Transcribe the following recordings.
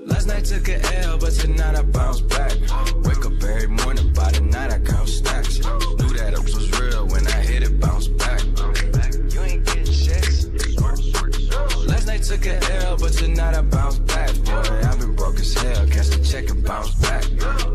Last night took a L, but tonight I bounce back. Wake up every morning, by the night I count stacks. Knew that it was real when I hit it, bounce back. You ain't getting checks. Last night took a L, but tonight I bounce back. Boy, I've been broke as hell, catch the check and bounce back.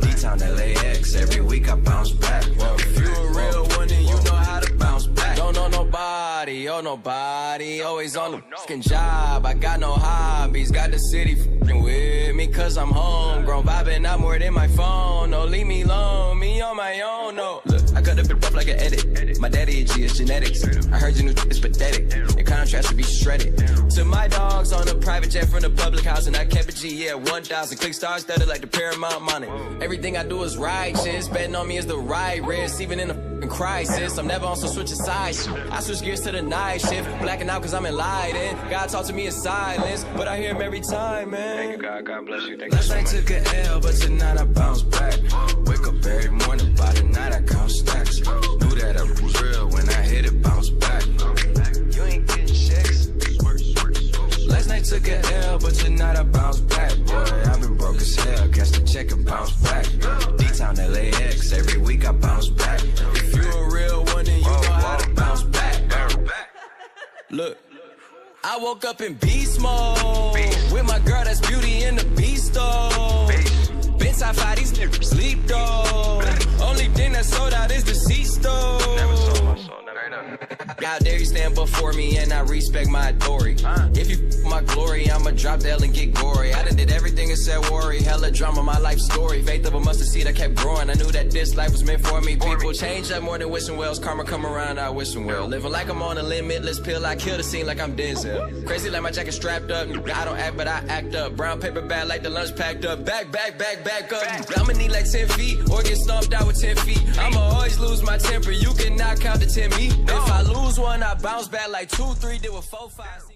D-Town LAX, every week I bounce back. Well, if you a real one, then you know how to bounce back. Don't know nobody, oh nobody, always on the fucking job. I got no hobbies, got the city fucking with me, cause I'm homegrown, vibing out more than my phone. No, leave me alone, me on my own, no. Look, I cut the bit up like an edit. My daddy is G, it's genetics. I heard your new is pathetic. Your contrast should be shredded. To my dogs on a private jet from the public house, and I kept a G, yeah, 1,000. Click stars studded like the Paramount money. Everything I do is righteous. Betting on me is the right risk, even in a fucking crisis. I'm never on some switch sides. I switch gears to the night shift. Blacking out cause I'm enlightened. God talk to me in silence, but I hear him every time, man. Thank you, God. God bless you. Thank Last you so night much. took a L, but tonight I bounce back. Wake up every morning, by the night I count stacks. Knew that I was real when I hit it, bounce back. You ain't getting checks. Last night took a L, but tonight I bounce back. Boy, I've been broke as hell, catch the check and bounce back. D-Town LAX, every week I bounce back. If you a real one, then you know how to bounce back. Look, I woke up in beast mode with my girl that's Beauty and the Beast though. Been top 5, these niggas sleep though. Only thing that's sold out is the C-store. Never sold my soul, never. Out there you stand before me and I respect my authority. If you f my glory, I'ma drop the L and get gory. I done did everything and said worry, hella drama, my life story. Faith of a mustard seed, I kept growing. I knew that this life was meant for me. People change up more than wishing wells. Karma come around, I wishing well. Living like I'm on a limitless pill, I kill the scene like I'm Denzel. Crazy like my jacket strapped up. I don't act, but I act up. Brown paper bag like the lunch packed up. Back up. I'ma need like 10 feet or get stomped out with 10 feet. I'ma always lose my temper. You cannot count to 10 me. If I lose one, I bounce back like 2, 3, did with 4, 5, 6.